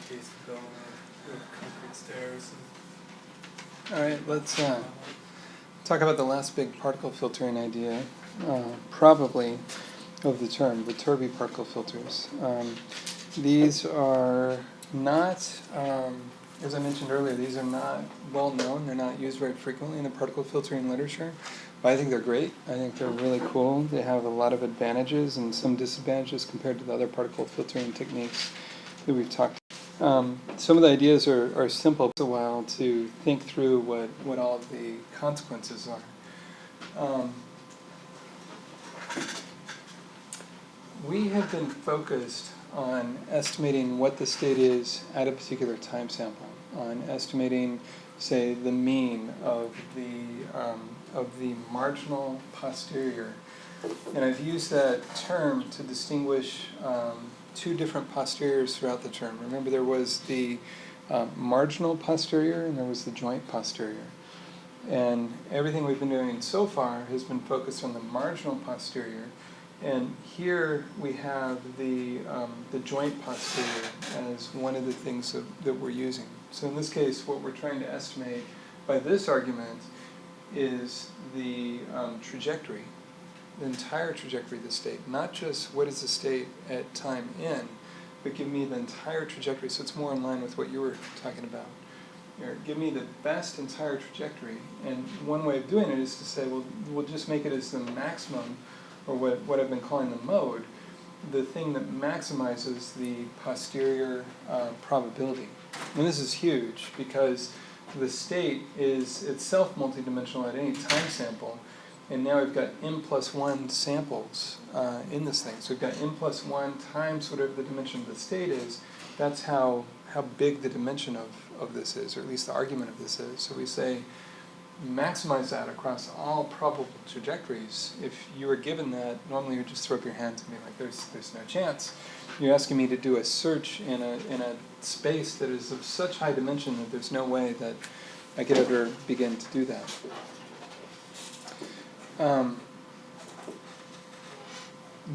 case of going with concrete stairs. All right, let's talk about the last big particle filtering idea, probably of the term, Viterbi particle filters. These are not, as I mentioned earlier, these are not well known. They're not used very frequently in the particle filtering literature, but I think they're great. I think they're really cool. They have a lot of advantages and some disadvantages compared to the other particle filtering techniques that we've talked about. Some of the ideas are simple. It's a while to think through what all of the consequences are. We have been focused on estimating what the state is at a particular time sample, on estimating, say, the mean of the marginal posterior. And I've used that term to distinguish two different posteriors throughout the term. Remember, there was the marginal posterior and there was the joint posterior. And everything we've been doing so far has been focused on the marginal posterior. And here we have the joint posterior as one of the things that we're using. So in this case, what we're trying to estimate by this argument is the trajectory, the entire trajectory of the state, not just what is the state at time n, but give me the entire trajectory. So it's more in line with what you were talking about. Give me the best entire trajectory. And one way of doing it is to say, well, we'll just make it as the maximum, or what I've been calling the mode, the thing that maximizes the posterior probability. And this is huge because the state is itself multidimensional at any time sample, and now we've got n plus 1 samples in this thing. So we've got n plus 1 times whatever the dimension of the state is. That's how big the dimension of this is, or at least the argument of this is. So we say, maximize that across all probable trajectories. If you were given that, normally you would just throw up your hands and be like, there's no chance. You're asking me to do a search in a space that is of such high dimension that there's no way that I could ever begin to do that.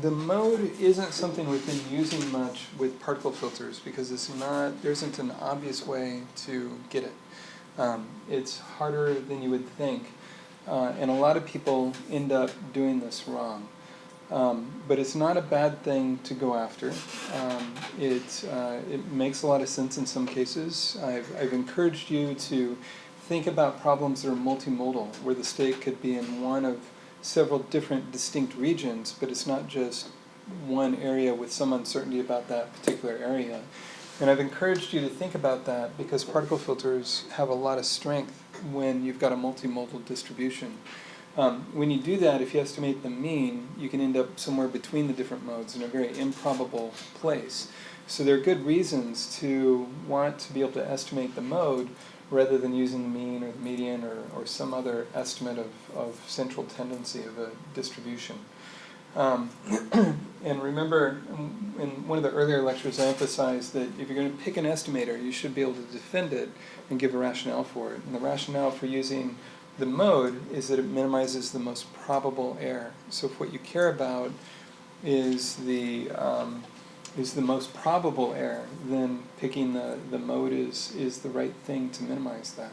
The mode isn't something we've been using much with particle filters because there isn't an obvious way to get it. It's harder than you would think, and a lot of people end up doing this wrong. But it's not a bad thing to go after. It makes a lot of sense in some cases. I've encouraged you to think about problems that are multimodal, where the state could be in one of several different distinct regions, but it's not just one area with some uncertainty about that particular area. And I've encouraged you to think about that because particle filters have a lot of strength when you've got a multimodal distribution. When you do that, if you estimate the mean, you can end up somewhere between the different modes in a very improbable place. So there are good reasons to want to be able to estimate the mode rather than using the mean or the median or some other estimate of central tendency of a distribution. And remember, in one of the earlier lectures, I emphasized that if you're going to pick an estimator, you should be able to defend it and give a rationale for it. And the rationale for using the mode is that it minimizes the most probable error. So if what you care about is the most probable error, then picking the mode is the right thing to minimize that.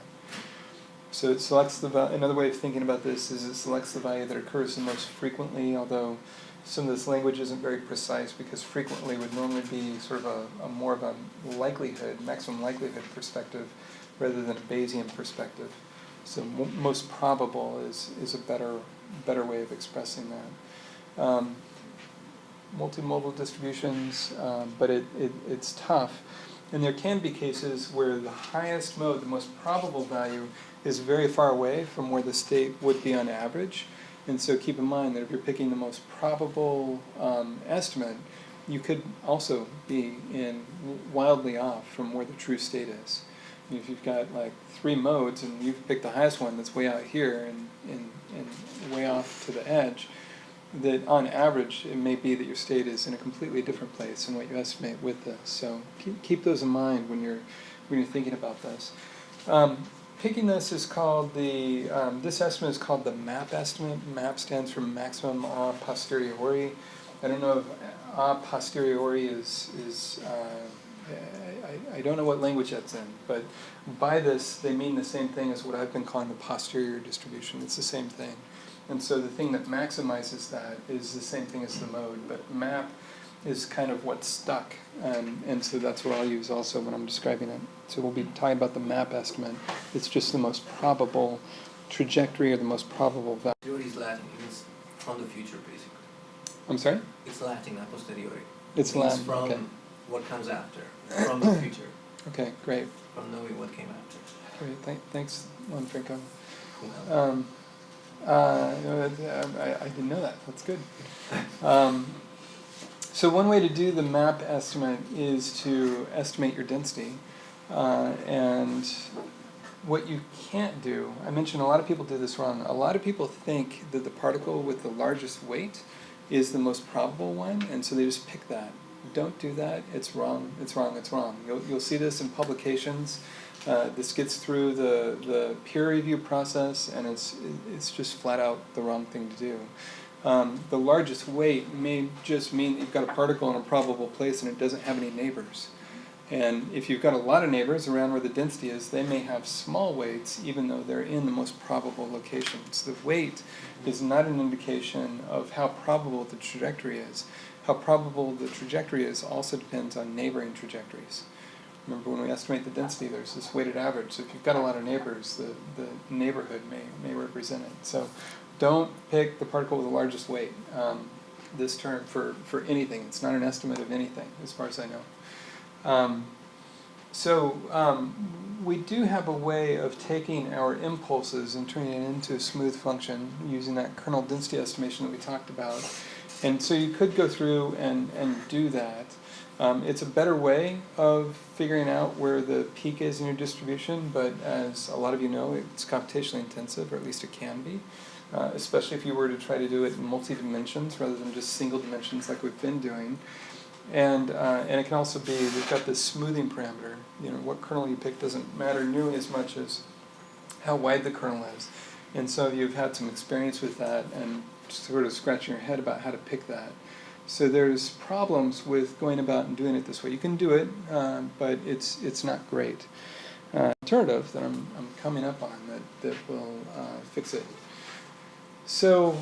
So it selects another way of thinking about this is it selects the value that occurs the most frequently, although some of this language isn't very precise because frequently would normally be sort of a more of a likelihood, maximum likelihood perspective rather than a Bayesian perspective. So most probable is a better way of expressing that. Multimodal distributions, but it's tough. And there can be cases where the highest mode, the most probable value, is very far away from where the state would be on average. And so keep in mind that if you're picking the most probable estimate, you could also be wildly off from where the true state is. If you've got like 3 modes and you've picked the highest one that's way out here and way off to the edge, that on average it may be that your state is in a completely different place than what you estimate with this. So keep those in mind when you're thinking about this. Picking this is called this estimate is called the MAP estimate. MAP stands for maximum a posteriori. I don't know if a posteriori is I don't know what language that's in, but by this, they mean the same thing as what I've been calling the posterior distribution. It's the same thing. And so the thing that maximizes that is the same thing as the mode, but map is kind of what's stuck. And so that's what I'll use also when I'm describing it. So we'll be talking about the map estimate. It's just the most probable trajectory or the most probable value. Posteriori is Latin, it means from the future, basically. I'm sorry? It's Latin, a posteriori. It's It means Latin, from okay. what comes after, from the future, Okay, great. from knowing what came after. Great, thanks, Juan Franco. Well, I didn't know that. That's good. So one way to do the map estimate is to estimate your density. And what you can't do, I mentioned a lot of people do this wrong. A lot of people think that the particle with the largest weight is the most probable one, and so they just pick that. Don't do that. It's wrong. It's wrong. It's wrong. You'll see this in publications. This gets through the peer review process, and it's just flat out the wrong thing to do. The largest weight may just mean that you've got a particle in a probable place and it doesn't have any neighbors. And if you've got a lot of neighbors around where the density is, they may have small weights even though they're in the most probable locations. The weight is not an indication of how probable the trajectory is. How probable the trajectory is also depends on neighboring trajectories. Remember, when we estimate the density, there's this weighted average. So if you've got a lot of neighbors, the neighborhood may represent it. So don't pick the particle with the largest weight, this term, for anything. It's not an estimate of anything, as far as I know. We do have a way of taking our impulses and turning it into a smooth function using that kernel density estimation that we talked about. And so you could go through and do that. It's a better way of figuring out where the peak is in your distribution, but as a lot of you know, it's computationally intensive, or at least it can be, especially if you were to try to do it in multi-dimensions rather than just single dimensions like we've been doing. And it can also be, we've got this smoothing parameter. You know, what kernel you pick doesn't matter nearly as much as how wide the kernel is. And so you've had some experience with that and sort of scratching your head about how to pick that. So there's problems with going about and doing it this way. You can do it, but it's not great. Alternative that I'm coming up on that will fix it. So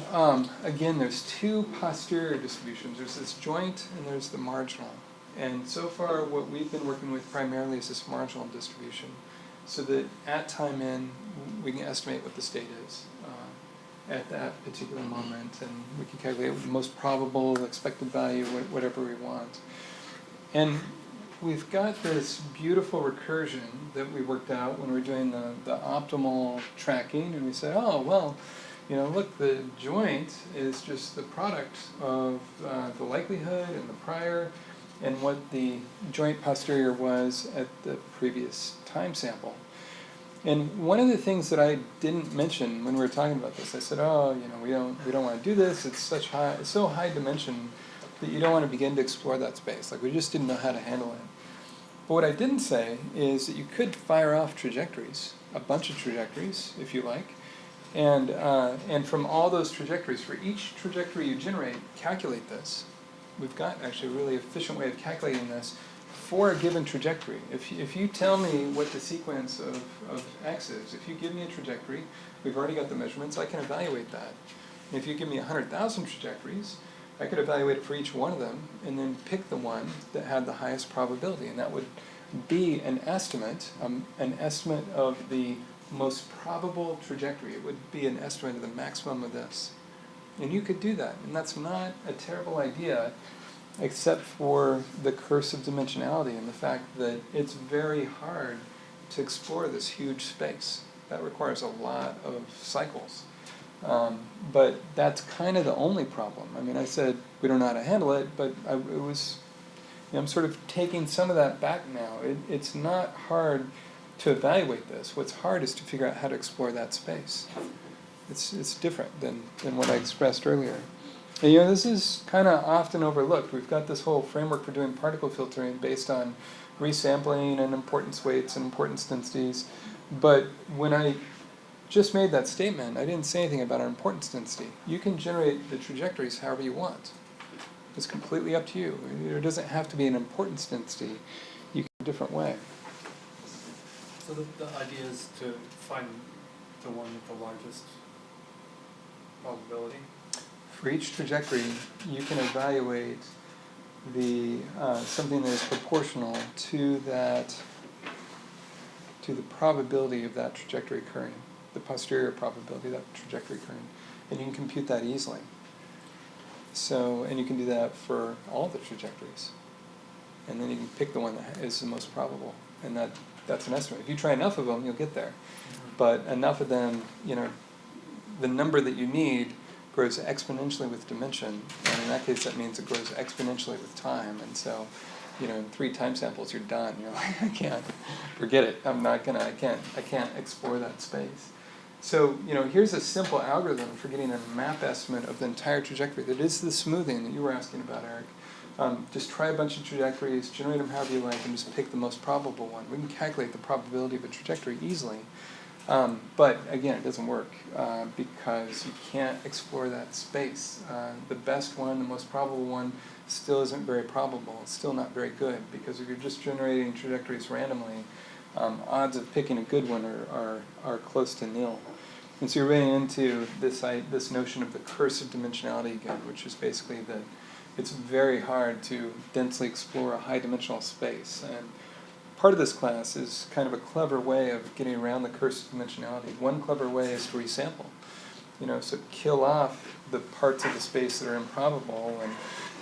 again, there's two posterior distributions. There's this joint and there's the marginal. And so far what we've been working with primarily is this marginal distribution, so that at time n we can estimate what the state is at that particular moment, and we can calculate the most probable expected value, whatever we want. And we've got this beautiful recursion that we worked out when we were doing the optimal tracking, and we said, oh, well, you know, look, the joint is just the product of the likelihood and the prior and what the joint posterior was at the previous time sample. And one of the things that I didn't mention when we were talking about this, I said, oh, you know, we don't want to do this. It's so high dimension that you don't want to begin to explore that space. Like, we just didn't know how to handle it. But what I didn't say is that you could fire off trajectories, a bunch of trajectories, if you like. And from all those trajectories, for each trajectory you generate, calculate this. We've got actually a really efficient way of calculating this for a given trajectory. If you tell me what the sequence of x is, if you give me a trajectory, we've already got the measurements, I can evaluate that. And if you give me 100,000 trajectories, I could evaluate it for each one of them and then pick the one that had the highest probability. And that would be an estimate of the most probable trajectory. It would be an estimate of the maximum of this. And you could do that, and that's not a terrible idea, except for the curse of dimensionality and the fact that it's very hard to explore this huge space. That requires a lot of cycles. But that's kind of the only problem. I mean, I said we don't know how to handle it, but I'm sort of taking some of that back now. It's not hard to evaluate this. What's hard is to figure out how to explore that space. It's different than what I expressed earlier. And, you know, this is kind of often overlooked. We've got this whole framework for doing particle filtering based on resampling and importance weights and importance densities. But when I just made that statement, I didn't say anything about our importance density. You can generate the trajectories however you want. It's completely up to you. There doesn't have to be an importance density. you can do a different way. So the idea is to find the one with the largest probability. For each trajectory, you can evaluate the something that is proportional to that, to the probability of that trajectory occurring, the posterior probability of that trajectory occurring, and you can compute that easily. So, and you can do that for all the trajectories, and then you can pick the one that is the most probable, and that's an estimate. If you try enough of them, you'll get there. But enough of them, you know, the number that you need grows exponentially with dimension, and in that case that means it grows exponentially with time, and so, you know, in 3 time samples you're done. You're like, I can't, forget it, I can't explore that space. So, you know, here's a simple algorithm for getting a map estimate of the entire trajectory. That is the smoothing that you were asking about, Eric. Just try a bunch of trajectories, generate them however you like, and just pick the most probable one. We can calculate the probability of a trajectory easily. But again, it doesn't work because you can't explore that space. The best one, the most probable one, still isn't very probable. It's still not very good, because if you're just generating trajectories randomly, odds of picking a good one are close to nil. And so you're running into this notion of the curse of dimensionality again, which is basically that it's very hard to densely explore a high-dimensional space. And part of this class is kind of a clever way of getting around the curse of dimensionality. One clever way is to resample. You know, so kill off the parts of the space that are improbable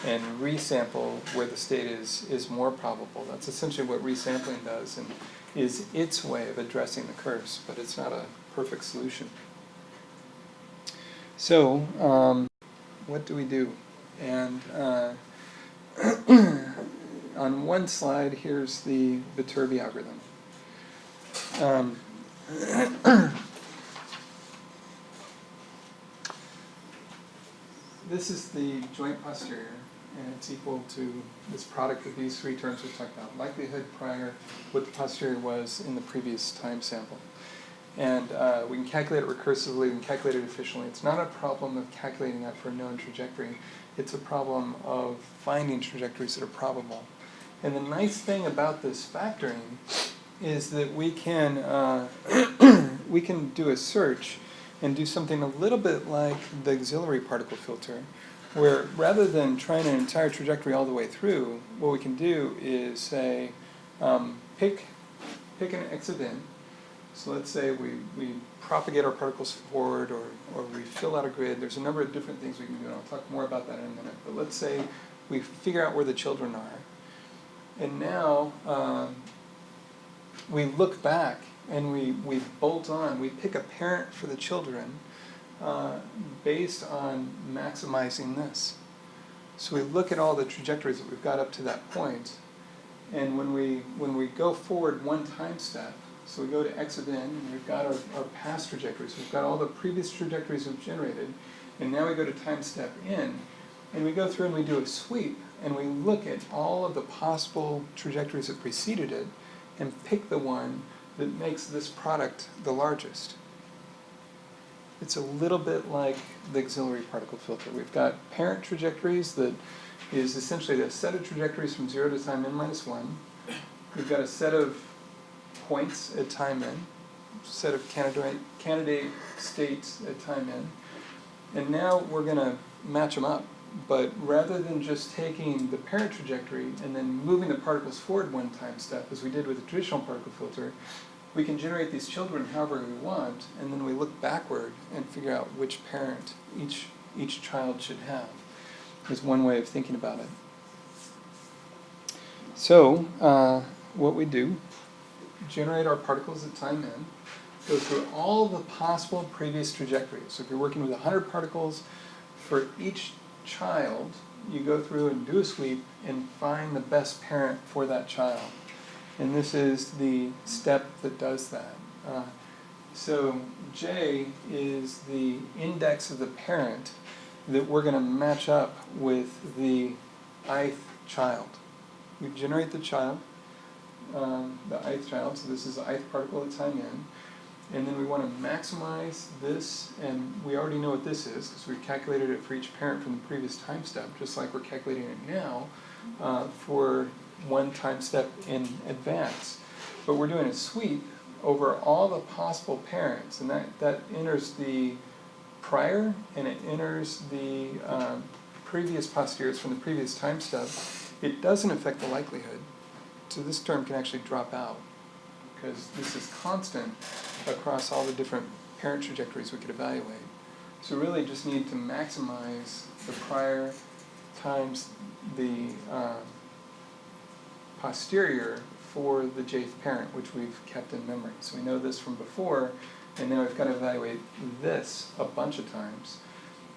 and resample where the state is more probable. That's essentially what resampling does, and is its way of addressing the curse, but it's not a perfect solution. So, what do we do? And on one slide, here's the Viterbi algorithm. This is the joint posterior, and it's equal to this product of these 3 terms we talked about. Likelihood prior, what the posterior was in the previous time sample. And we can calculate it recursively, we can calculate it efficiently. It's not a problem of calculating that for a known trajectory. It's a problem of finding trajectories that are probable. And the nice thing about this factoring is that we can we can do a search and do something a little bit like the auxiliary particle filter, where rather than trying an entire trajectory all the way through, what we can do is say, pick an exit in. So let's say we propagate our particles forward, or we fill out a grid. There's a number of different things we can do, and I'll talk more about that in a minute. But let's say we figure out where the children are. And now we look back and we bolt on, we pick a parent for the children based on maximizing this. So we look at all the trajectories that we've got up to that point, and when we go forward 1 time step, so we go to exit in, and we've got our past trajectories, we've got all the previous trajectories we've generated, and now we go to time step in, and we go through and we do a sweep, and we look at all of the possible trajectories that preceded it, and pick the one that makes this product the largest. It's a little bit like the auxiliary particle filter. We've got parent trajectories that is essentially a set of trajectories from 0 to time n-1. We've got a set of points at time n, set of candidate states at time n, and now we're going to match them up. But rather than just taking the parent trajectory and then moving the particles forward 1 time step, as we did with the traditional particle filter, we can generate these children however we want, and then we look backward and figure out which parent each child should have. Is one way of thinking about it. So, what we do, generate our particles at time n, go through all the possible previous trajectories. So if you're working with 100 particles, for each child, you go through and do a sweep and find the best parent for that child. And this is the step that does that. So J is the index of the parent that we're going to match up with the ith child. We generate the child, the ith child, so this is the ith particle at time n. And then we want to maximize this, and we already know what this is because we've calculated it for each parent from the previous time step, just like we're calculating it now for one time step in advance. But we're doing a sweep over all the possible parents, and that enters the prior, and it enters the previous posteriors from the previous time step. It doesn't affect the likelihood. So this term can actually drop out, because this is constant across all the different parent trajectories we could evaluate. So we really just need to maximize the prior times the posterior for the jth parent, which we've kept in memory. So we know this from before, and now we've got to evaluate this a bunch of times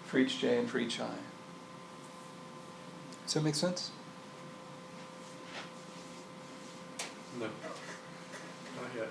for each j and for each I. Does that make sense? No, not yet.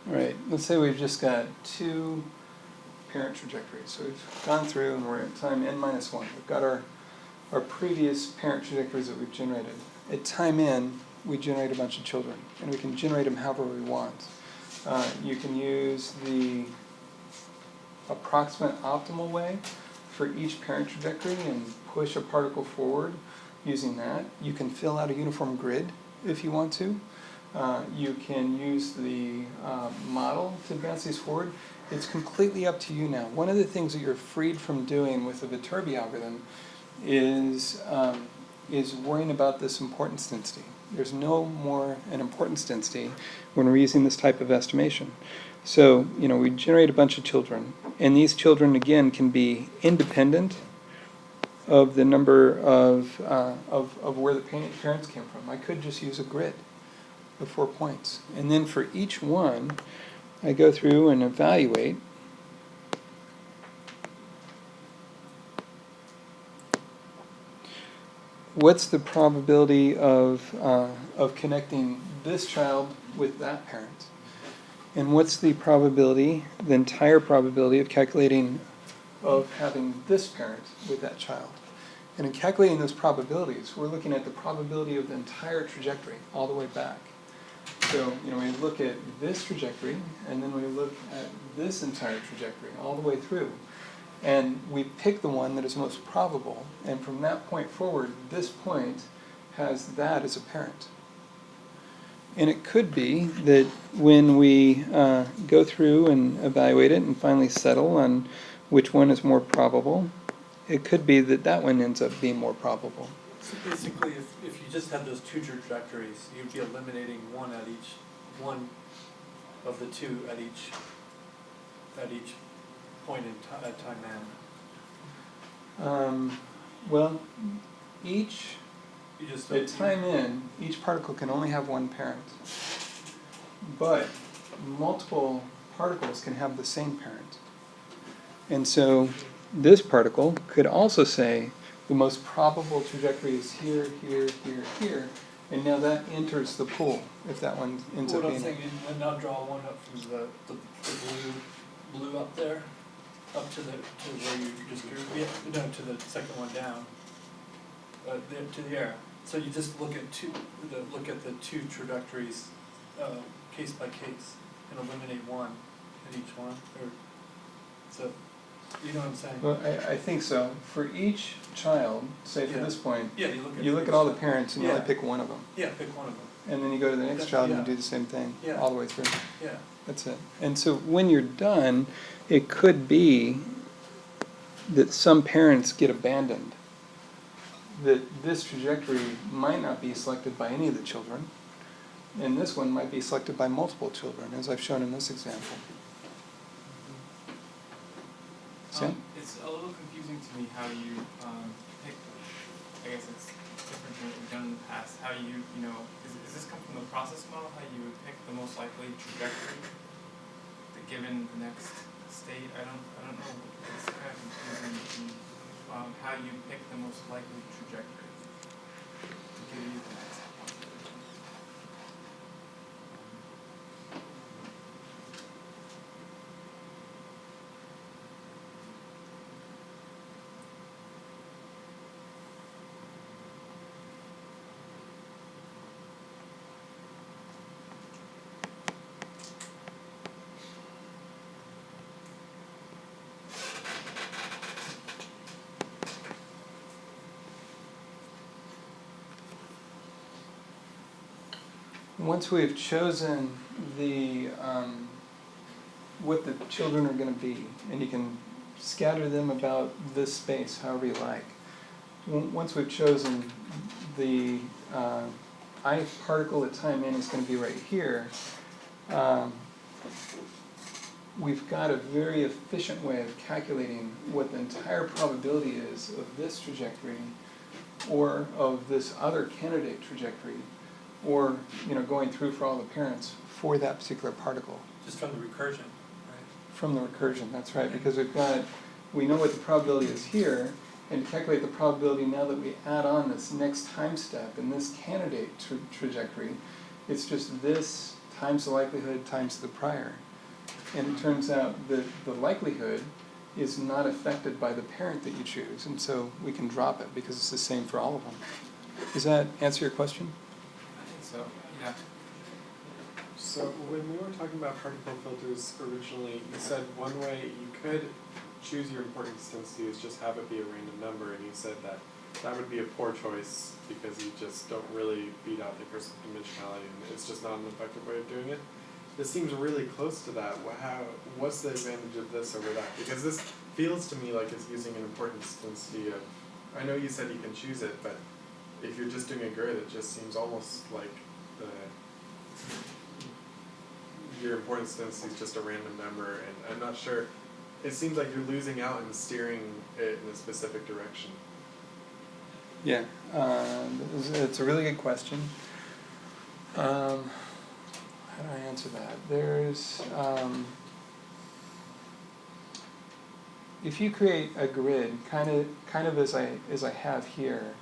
All right, let's say we've just got two parent trajectories. So we've gone through and we're at time n-1. We've got our previous parent trajectories that we've generated. At time n, we generate a bunch of children, and we can generate them however we want. You can use the approximate optimal way for each parent trajectory and push a particle forward using that. You can fill out a uniform grid if you want to. You can use the model to advance these forward. It's completely up to you now. One of the things that you're freed from doing with the Viterbi algorithm is worrying about this importance density. There's no more an importance density when we're using this type of estimation. So, we generate a bunch of children, and these children, again, can be independent of the number of where the parents came from. I could just use a grid of 4 points. And then for each one, I go through and evaluate what's the probability of connecting this child with that parent, and what's the probability, the entire probability of calculating of having this parent with that child. And in calculating those probabilities, we're looking at the probability of the entire trajectory all the way back. So, we look at this trajectory, and then we look at this entire trajectory all the way through. And we pick the one that is most probable, and from that point forward, this point has that as a parent. And it could be that when we go through and evaluate it and finally settle on which one is more probable, it could be that that one ends up being more probable. So basically, if you just had those two trajectories, you'd be eliminating one of the two at each point in at time n. Well, each You just at time n, each particle can only have one parent, but multiple particles can have the same parent. And so this particle could also say the most probable trajectory is here, here, here, here, and now that enters the pool if that one ends up What I'm being. saying, and now draw one up from the blue up there, up to where you just drew, no, to the second one down, to the arrow. So you just look at the two trajectories, case by case, and eliminate one at each one, or so. You know what I'm saying? Well, I think so. For each child, say for Yeah. this point, Yeah, you look at all the parents and you Yeah. only pick one of them. Yeah, pick one of them. And then you go to the next That's- child and yeah. you do the same thing Yeah. all the way through. Yeah. That's it. And so when you're done, it could be that some parents get abandoned that this trajectory might not be selected by any of the children, and this one might be selected by multiple children, as I've shown in this example. Sam? It's a little confusing to me how you pick, I guess it's different than what we've done in the past, how you does this come from the process model, how you would pick the most likely trajectory, given the next state? I don't know, it's kind of confusing to me, how you pick the most likely trajectory to give you the next population. Once we've chosen the what the children are going to be, and you can scatter them about this space however you like. Once we've chosen the I particle at time n is going to be right here, we've got a very efficient way of calculating what the entire probability is of this trajectory or of this other candidate trajectory, or going through for all the parents for that particular particle. Just from the recursion, right? From the recursion, that's right, because we know what the probability is here, and to calculate the probability now that we add on this next time step in this candidate trajectory, it's just this times the likelihood times the prior. And it turns out that the likelihood is not affected by the parent that you choose, and so we can drop it because it's the same for all of them. Does that answer your question? I think so, yeah. So when we were talking about particle filters originally, you said one way you could choose your importance density is just have it be a random number, and you said that that would be a poor choice because you just don't really beat out the recursive dimensionality, and it's just not an effective way of doing it. This seems really close to that. What's the advantage of this over that? Because this feels to me like it's using an importance density of, I know you said you can choose it, but if you're just doing a grid, it just seems almost like your importance density is just a random number, and I'm not sure. It seems like you're losing out and steering it in a specific direction. Yeah, it's a really good question. How do I answer that? There's, if you create a grid, kind of as I have here,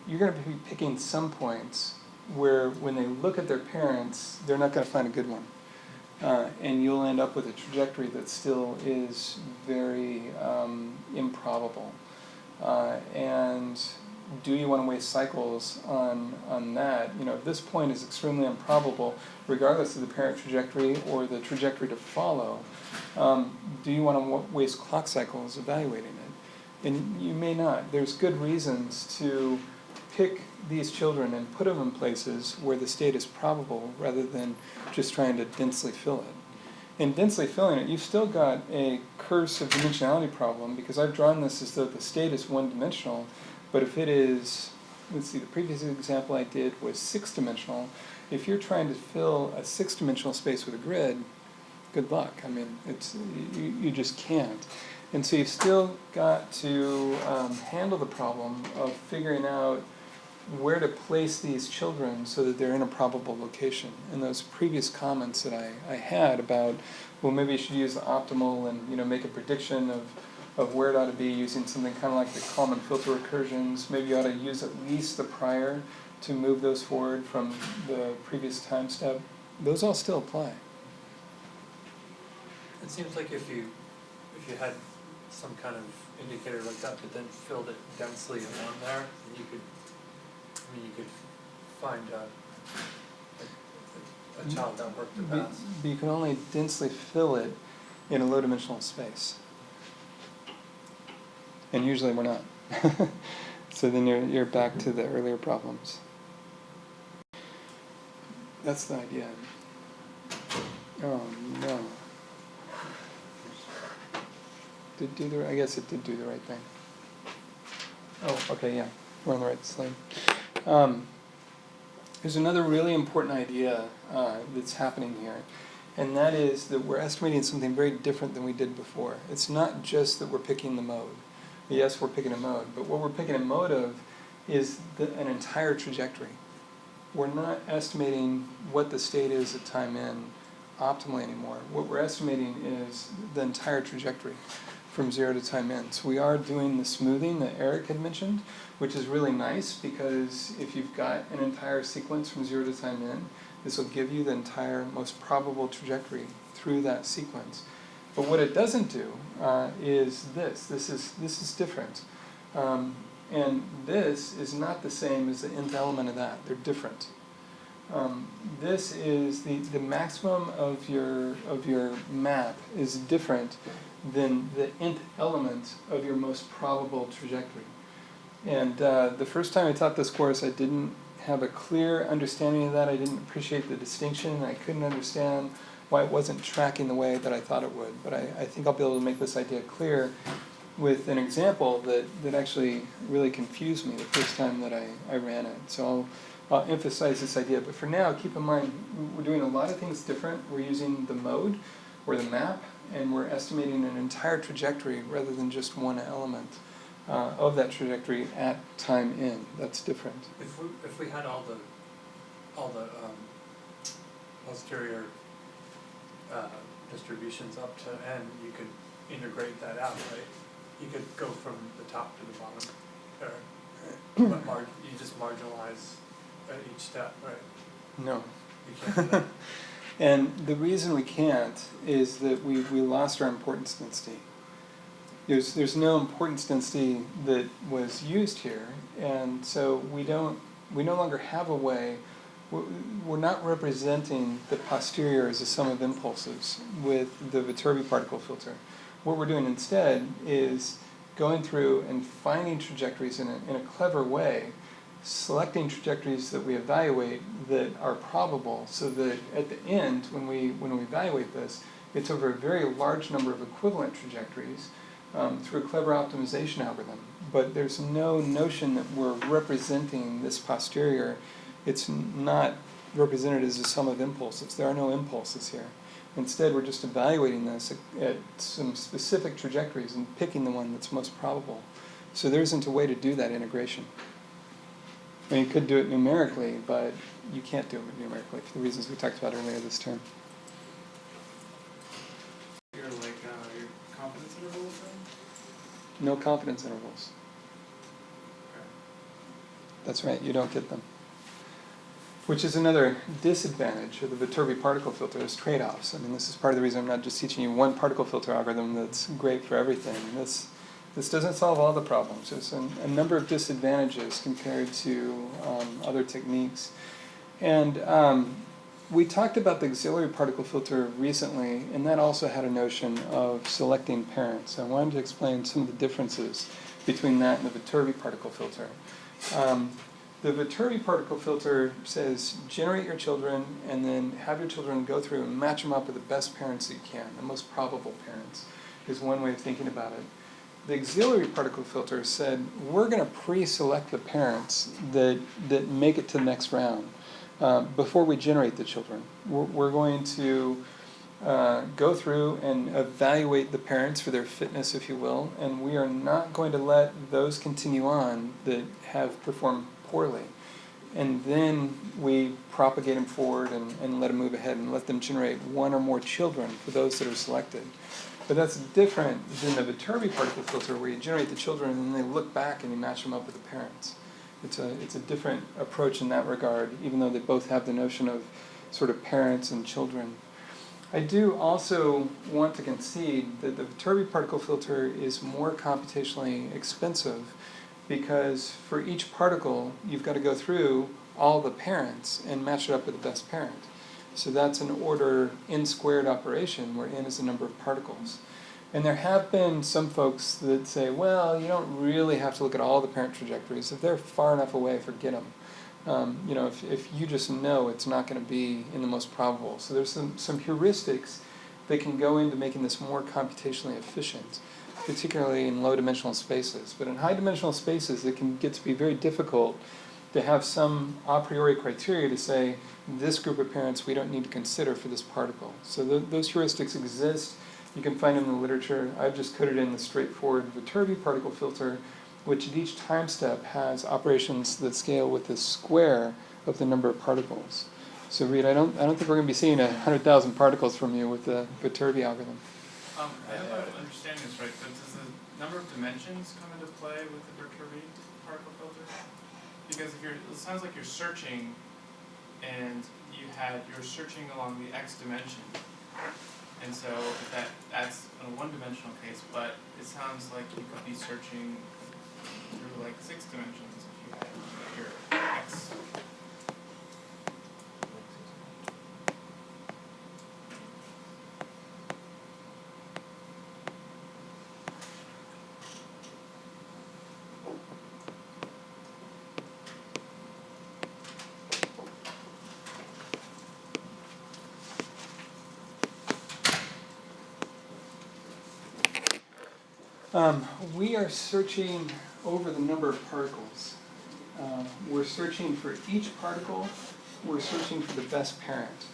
you're going to be picking some points where when they look at their parents, they're not going to find a good one. And you'll end up with a trajectory that still is very improbable. And do you want to waste cycles on that? If this point is extremely improbable, regardless of the parent trajectory or the trajectory to follow, do you want to waste clock cycles evaluating it? And you may not. There's good reasons to pick these children and put them in places where the state is probable rather than just trying to densely fill it. In densely filling it, you've still got a curse of dimensionality problem, because I've drawn this as though the state is one-dimensional, but if it is, let's see, the previous example I did was six-dimensional. If you're trying to fill a six-dimensional space with a grid, good luck. I mean, you just can't. And so you've still got to handle the problem of figuring out where to place these children so that they're in a probable location. And those previous comments that I had about, well, maybe you should use the optimal and make a prediction of where it ought to be using something kind of like the common filter recursions. Maybe you ought to use at least the prior to move those forward from the previous time step. Those all still apply. It seems like if you had some kind of indicator like that, but then filled it densely along there, you could find a child that worked the best. But you can only densely fill it in a low-dimensional space. And usually we're not. So then you're back to the earlier problems. That's the idea. Oh no. I guess it did do the right thing. Oh, okay, yeah. we're on the right slide. There's another really important idea that's happening here, and that is that we're estimating something very different than we did before. It's not just that we're picking the mode. Yes, we're picking a mode, but what we're picking a mode of is an entire trajectory. We're not estimating what the state is at time n optimally anymore. What we're estimating is the entire trajectory from 0 to time n. So we are doing the smoothing that Eric had mentioned, which is really nice because if you've got an entire sequence from 0 to time n, this will give you the entire most probable trajectory through that sequence. But what it doesn't do is this. This is different. And this is not the same as the nth element of that. They're different. This is the maximum of your map is different than the nth element of your most probable trajectory. And the first time I taught this course, I didn't have a clear understanding of that. I didn't appreciate the distinction. I couldn't understand why it wasn't tracking the way that I thought it would. But I think I'll be able to make this idea clear with an example that actually really confused me the first time that I ran it. So I'll emphasize this idea. But for now, keep in mind, we're doing a lot of things different. We're using the mode or the map, and we're estimating an entire trajectory rather than just one element of that trajectory at time n. That's different. If we had all the posterior distributions up to n, you could integrate that out, right? You could go from the top to the bottom, or you just marginalize at each step, right? No. You can't do that. And the reason we can't is that we lost our importance density. There's no importance density that was used here, and so we no longer have a way. We're not representing the posterior as a sum of impulses with the Viterbi particle filter. What we're doing instead is going through and finding trajectories in a clever way, selecting trajectories that we evaluate that are probable, so that at the end, when we evaluate this, it's over a very large number of equivalent trajectories through a clever optimization algorithm. But there's no notion that we're representing this posterior. It's not represented as a sum of impulses. There are no impulses here. Instead, we're just evaluating this at some specific trajectories and picking the one that's most probable. So there isn't a way to do that integration. I mean, you could do it numerically, but you can't do it numerically for the reasons we talked about earlier this term. Your your confidence intervals then? No confidence intervals. Okay. That's right, you don't get them. Which is another disadvantage of the Viterbi particle filter is trade-offs. I mean, this is part of the reason I'm not just teaching you one particle filter algorithm that's great for everything. This doesn't solve all the problems. There's a number of disadvantages compared to other techniques. And we talked about the auxiliary particle filter recently, and that also had a notion of selecting parents. I wanted to explain some of the differences between that and the Viterbi particle filter. The Viterbi particle filter says generate your children and then have your children go through and match them up with the best parents that you can, the most probable parents, is one way of thinking about it. The auxiliary particle filter said we're going to pre-select the parents that make it to the next round before we generate the children. We're going to go through and evaluate the parents for their fitness, if you will, and we are not going to let those continue on that have performed poorly. And then we propagate them forward and let them move ahead and let them generate one or more children for those that are selected. But that's different than the Viterbi particle filter where you generate the children and then they look back and you match them up with the parents. It's a different approach in that regard, even though they both have the notion of sort of parents and children. I do also want to concede that the Viterbi particle filter is more computationally expensive because for each particle, you've got to go through all the parents and match it up with the best parent. So that's an order n squared operation where n is the number of particles. And there have been some folks that say, well, you don't really have to look at all the parent trajectories. If they're far enough away, forget them. If you just know it's not going to be in the most probable. So there's some heuristics that can go into making this more computationally efficient. particularly in low dimensional spaces. But in high dimensional spaces, it can get to be very difficult to have some a priori criteria to say, this group of parents we don't need to consider for this particle. So those heuristics exist. You can find them in the literature. I've just coded in the straightforward Viterbi particle filter, which at each time step has operations that scale with the square of the number of particles. So Reed, I don't think we're going to be seeing 100,000 particles from you with the Viterbi algorithm. I hope I'm understanding this right, but does the number of dimensions come into play with the Viterbi particle filter? Because if it sounds like you're searching, and you're searching along the x dimension, and so if that's a one-dimensional case, but it sounds like you could be searching through like 6 dimensions if you had your x. We are searching over the number of particles. We're searching for each particle. We're searching for the best parent.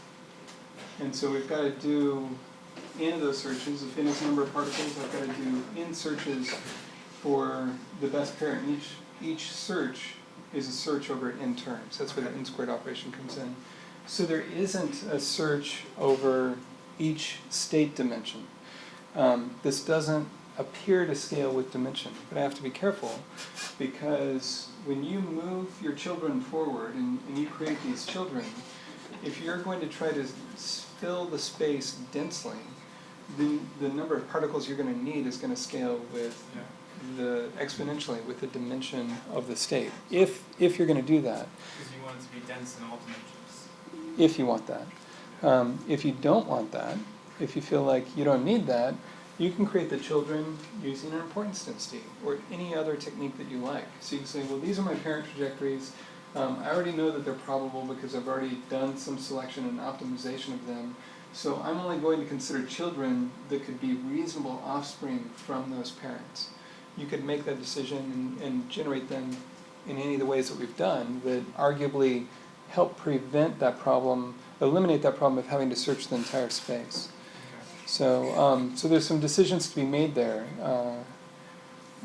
And so we've got to do n of those searches. If n is the number of particles, I've got to do n searches for the best parent. Each search is a search over n terms. That's where the n squared operation comes in. So there isn't a search over each state dimension. This doesn't appear to scale with dimension, but I have to be careful, because when you move your children forward and you create these children, if you're going to try to fill the space densely, the number of particles you're going to need is going to scale with exponentially with the dimension of the state. If you're going to do that. Because you want it to be dense in all dimensions. If you want that. If you don't want that, if you feel like you don't need that, you can create the children using an importance density or any other technique that you like. So you can say, well, these are my parent trajectories. I already know that they're probable because I've already done some selection and optimization of them. So I'm only going to consider children that could be reasonable offspring from those parents. You could make that decision and generate them in any of the ways that we've done that arguably help prevent that problem, eliminate that problem of having to search the entire space. So there's some decisions to be made there,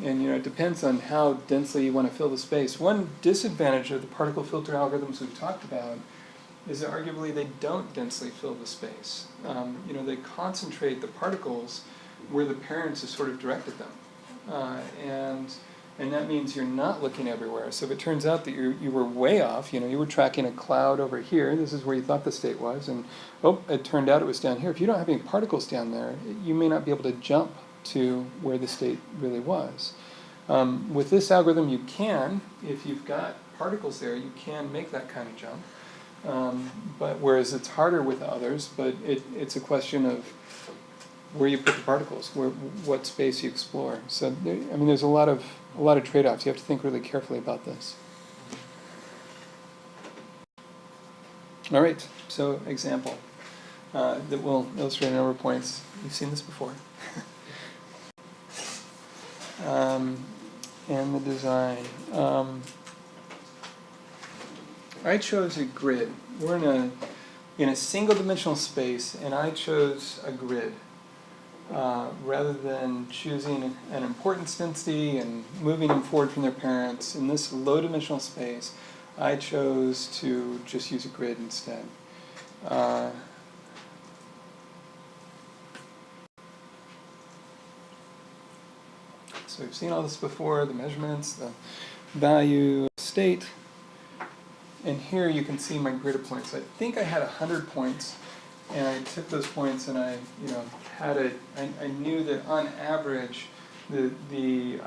and it depends on how densely you want to fill the space. One disadvantage of the particle filter algorithms we've talked about is that arguably they don't densely fill the space. They concentrate the particles where the parents have sort of directed them, and that means you're not looking everywhere. So if it turns out that you were way off, you were tracking a cloud over here, this is where you thought the state was, and it turned out it was down here. If you don't have any particles down there, you may not be able to jump to where the state really was. With this algorithm, you can, if you've got particles there, you can make that kind of jump. But whereas it's harder with others, but it's a question of where you put the particles, what space you explore. So there's a lot of trade-offs. You have to think really carefully about this. All right, so example that will illustrate a number of points. You've seen this before. And the design. I chose a grid. We're in a single-dimensional space, and I chose a grid. Rather than choosing an importance density and moving them forward from their parents, in this low-dimensional space, I chose to just use a grid instead. So we've seen all this before, the measurements, the value, state, and here you can see my grid of points. I think I had 100 points, and I took those points and I I knew that on average the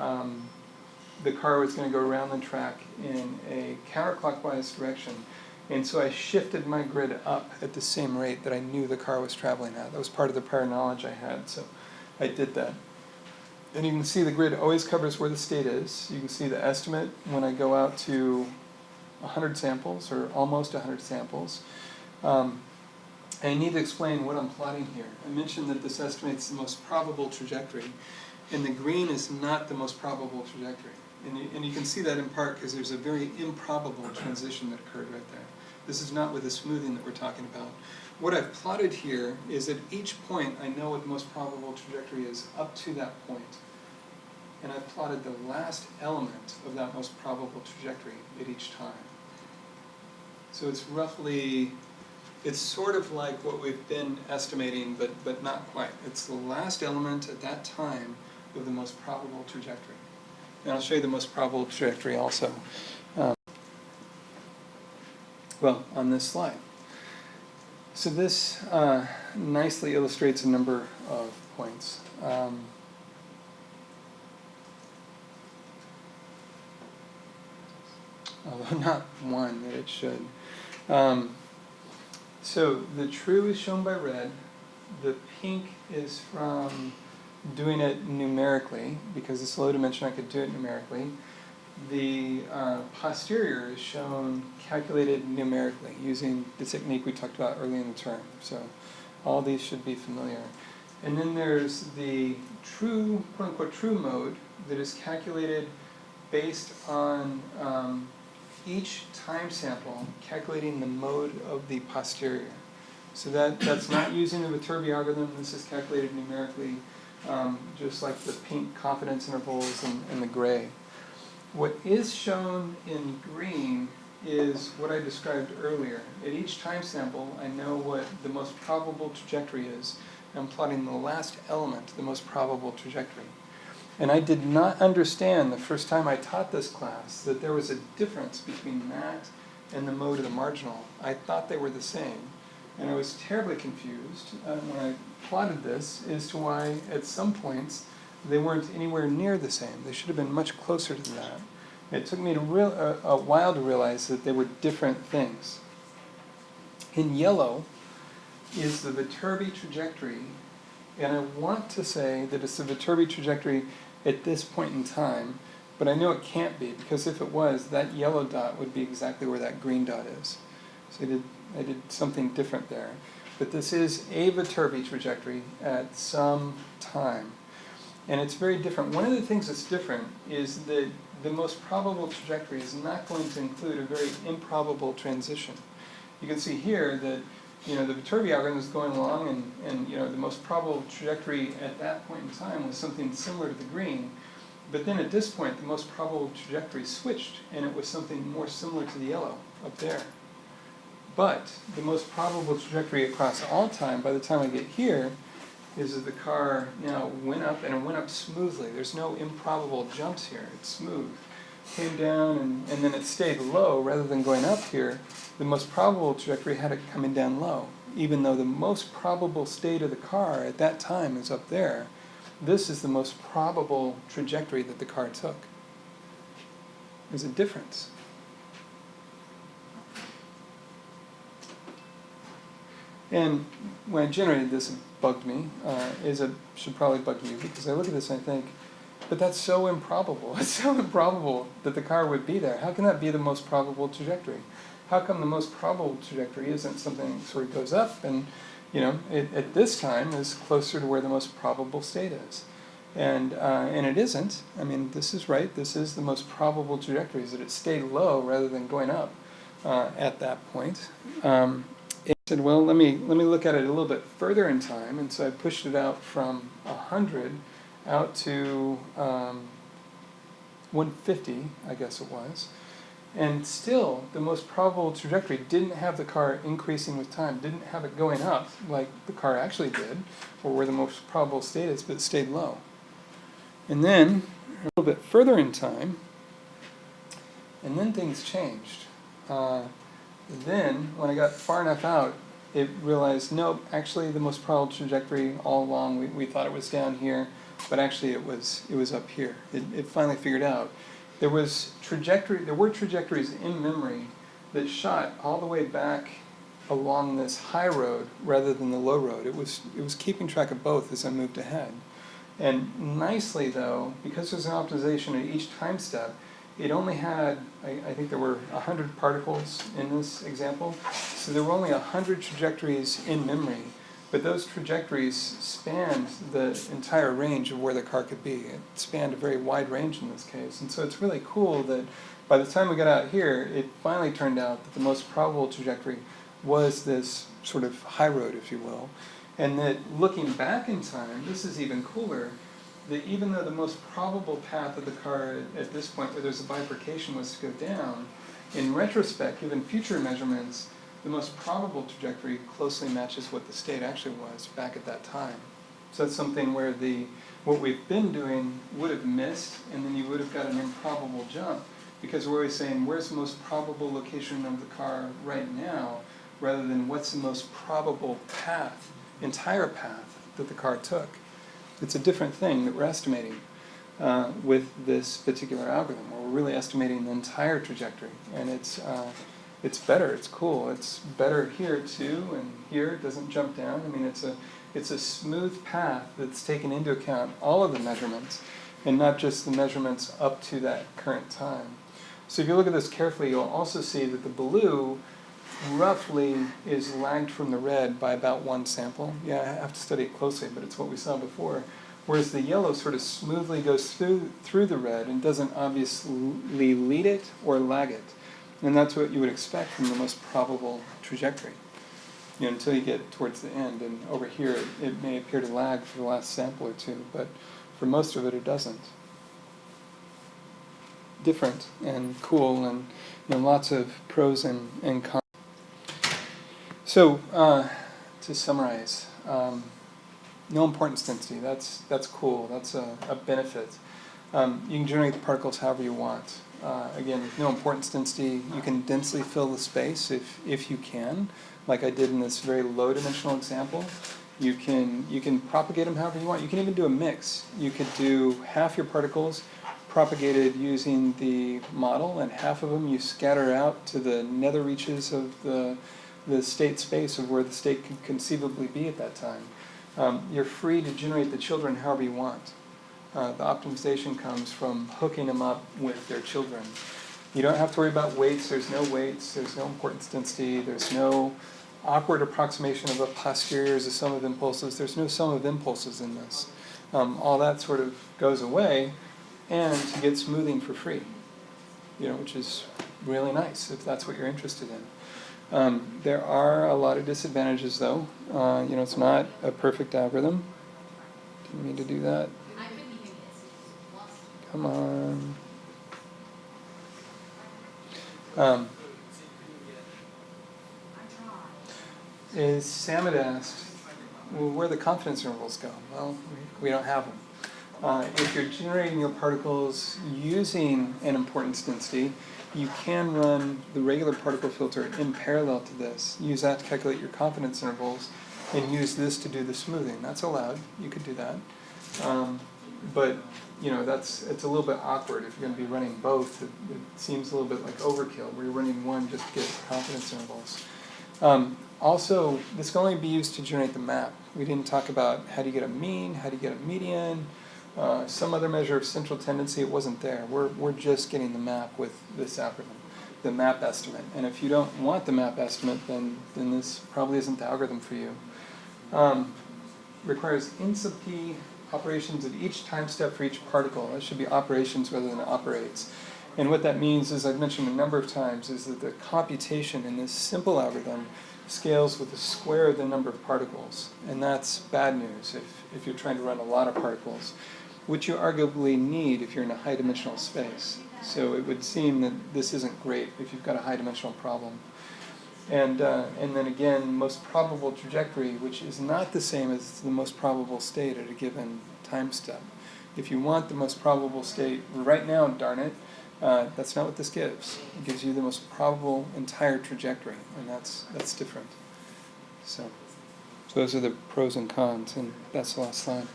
car was going to go around the track in a counterclockwise direction, and so I shifted my grid up at the same rate that I knew the car was traveling at. That was part of the prior knowledge I had, so I did that. And you can see the grid always covers where the state is. You can see the estimate when I go out to 100 samples, or almost 100 samples. I need to explain what I'm plotting here. I mentioned that this estimates the most probable trajectory. and the green is not the most probable trajectory. And you can see that in part because there's a very improbable transition that occurred right there. This is not with the smoothing that we're talking about. What I've plotted here is at each point I know what the most probable trajectory is up to that point. And I've plotted the last element of that most probable trajectory at each time. So it's roughly, it's sort of like what we've been estimating, but not quite. It's the last element at that time of the most probable trajectory. And I'll show you the most probable trajectory also. Well, on this slide. So this nicely illustrates a number of points. Although not one that it should. So the true is shown by red. The pink is from doing it numerically, because it's low dimension, I could do it numerically. The posterior is shown calculated numerically using the technique we talked about early in the term. So all these should be familiar. And then there's the true, quote-unquote, true mode that is calculated based on each time sample calculating the mode of the posterior. So that's not using the Viterbi algorithm. This is calculated numerically, just like the pink confidence intervals and the gray. What is shown in green is what I described earlier. At each time sample, I know what the most probable trajectory is. I'm plotting the last element, the most probable trajectory. And I did not understand the first time I taught this class that there was a difference between that and the mode of the marginal. I thought they were the same. And I was terribly confused when I plotted this as to why at some points they weren't anywhere near the same. They should have been much closer to that. It took me a while to realize that they were different things. In yellow is the Viterbi trajectory, and I want to say that it's the Viterbi trajectory at this point in time, but I know it can't be, because if it was, that yellow dot would be exactly where that green dot is. So I did something different there. But this is a Viterbi trajectory at some time. And it's very different. One of the things that's different is that the most probable trajectory is not going to include a very improbable transition. You can see here that the Viterbi algorithm is going along, and the most probable trajectory at that point in time was something similar to the green. But then at this point, the most probable trajectory switched, and it was something more similar to the yellow up there. But the most probable trajectory across all time, by the time I get here, is that the car now went up, and it went up smoothly. There's no improbable jumps here. It's smooth. Came down, and then it stayed low rather than going up here. The most probable trajectory had it coming down low, even though the most probable state of the car at that time is up there. This is the most probable trajectory that the car took. There's a difference. And when I generated this, it bugged me, should probably bug you, because I look at this and I think, but that's so improbable. It's so improbable that the car would be there. How can that be the most probable trajectory? How come the most probable trajectory isn't something that sort of goes up and, at this time is closer to where the most probable state is? And it isn't. I mean, this is right. This is the most probable trajectory, is that it stayed low rather than going up at that point. It said, well, let me look at it a little bit further in time, and so I pushed it out from 100 out to 150, I guess it was. And still, the most probable trajectory didn't have the car increasing with time, didn't have it going up like the car actually did, or where the most probable state is, but it stayed low. And then, a little bit further in time, and then things changed. Then, when I got far enough out, it realized, nope, actually the most probable trajectory all along, we thought it was down here, but actually it was up here. It finally figured out. There were trajectories in memory that shot all the way back along this high road rather than the low road. It was keeping track of both as I moved ahead. And nicely though, because there's an optimization at each time step, it only had, I think there were 100 particles in this example, so there were only 100 trajectories in memory But those trajectories spanned the entire range of where the car could be. It spanned a very wide range in this case. And so it's really cool that by the time we got out here, it finally turned out that the most probable trajectory was this sort of high road, if you will. And that looking back in time, this is even cooler, that even though the most probable path of the car at this point where there's a bifurcation was to go down, in retrospect, given future measurements, the most probable trajectory closely matches what the state actually was back at that time. So that's something where what we've been doing would have missed, and then you would have got an improbable jump, because we're always saying, where's the most probable location of the car right now, rather than what's the most probable path, entire path, that the car took. It's a different thing that we're estimating with this particular algorithm, where we're really estimating the entire trajectory, and it's better, it's cool. It's better here too, and here it doesn't jump down. I mean, it's a smooth path that's taken into account all of the measurements, and not just the measurements up to that current time. So if you look at this carefully, you'll also see that the blue roughly is lagged from the red by about one sample. Yeah, I have to study it closely, but it's what we saw before. Whereas the yellow sort of smoothly goes through the red and doesn't obviously lead it or lag it. And that's what you would expect from the most probable trajectory, until you get towards the end. And over here, it may appear to lag for the last sample or two, but for most of it, it doesn't. Different and cool, and lots of pros and cons. So, to summarize, no importance density. That's cool. That's a benefit. You can generate the particles however you want. Again, with no importance density, you can densely fill the space if you can, like I did in this very low dimensional example. You can propagate them however you want. You can even do a mix. You could do half your particles propagated using the model, and half of them you scatter out to the nether reaches of the state space of where the state could conceivably be at that time. You're free to generate the children however you want. The optimization comes from hooking them up with their children. You don't have to worry about weights. There's no weights. There's no importance density. There's no awkward approximation of a posterior as a sum of impulses. There's no sum of impulses in this. All that sort of goes away, and you get smoothing for free, which is really nice if that's what you're interested in. There are a lot of disadvantages, though. It's not a perfect algorithm. Didn't mean to do that. Come on. Sam had asked, well, where the confidence intervals go? Well, we don't have them. If you're generating your particles using an importance density, you can run the regular particle filter in parallel to this. Use that to calculate your confidence intervals, and use this to do the smoothing. That's allowed. You could do that. But it's a little bit awkward if you're going to be running both. It seems a little bit like overkill, where you're running one just to get confidence intervals. Also, this can only be used to generate the map. We didn't talk about how do you get a mean, how do you get a median, some other measure of central tendency. It wasn't there. We're just getting the map with this algorithm, the map estimate. And if you don't want the map estimate, then this probably isn't the algorithm for you. Requires in sub p operations at each time step for each particle. That should be operations rather than operates. And what that means, as I've mentioned a number of times, is that the computation in this simple algorithm scales with the square of the number of particles. And that's bad news if you're trying to run a lot of particles, which you arguably need if you're in a high dimensional space. So it would seem that this isn't great if you've got a high dimensional problem. And then again, most probable trajectory, which is not the same as the most probable state at a given time step. If you want the most probable state right now, darn it, that's not what this gives. It gives you the most probable entire trajectory, and that's different. So those are the pros and cons, and that's the last slide.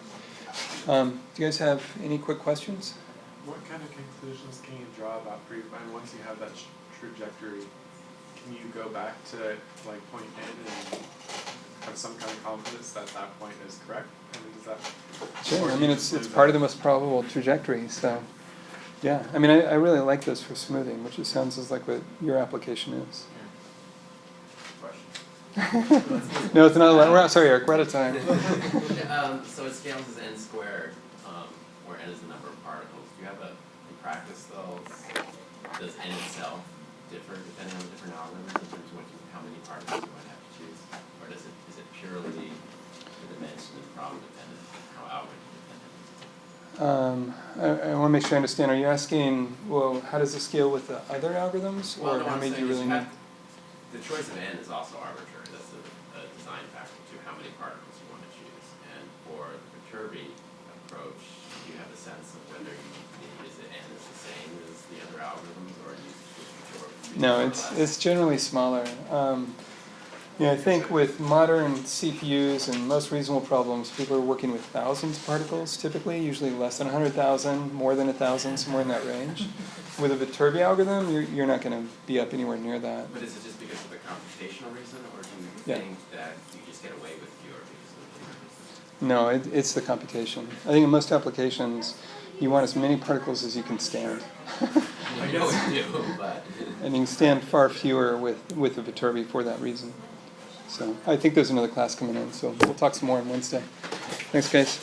Do you guys have any quick questions? What kind of conclusions can you draw about pre-define once you have that trajectory? Can you go back to point N and have some kind of confidence that that point is correct? I mean, does that? Sure. I mean, it's part of the most probable trajectory. So, yeah. I mean, I really like this for smoothing, which it sounds like what your application is. Question. No, it's not allowed. Sorry, Eric, we're out of time. So it scales as n squared, where n is the number of particles. Do you have in practice though, does n itself differ depending on the different algorithms in terms of how many particles you might have to choose? Or is it purely the dimension and problem dependent, how algorithm dependent? I want to make sure I understand. Are you asking, well, how does it scale with the other algorithms, or no, how I'm many do you saying is really need? the choice of n is also arbitrary. That's a design factor to how many particles you want to choose. And for the Viterbi approach, do you have a sense of whether is the n is the same as the other algorithms, or do you choose No, more or it's less? generally smaller. I think with modern CPUs and most reasonable problems, people are working with thousands of particles typically, usually less than 100,000, more than 1,000, somewhere in that range. With a Viterbi algorithm, you're not going to be up anywhere near that. But is it just because of the computational reason, or do you Yeah. think that you just get away with fewer because of the No, it's the computation. I think in most applications, you want as many particles as you can stand. I know we do, but And you can stand far fewer with the Viterbi for that reason. So I think there's another class coming in, so we'll talk some more on Wednesday. Thanks, guys.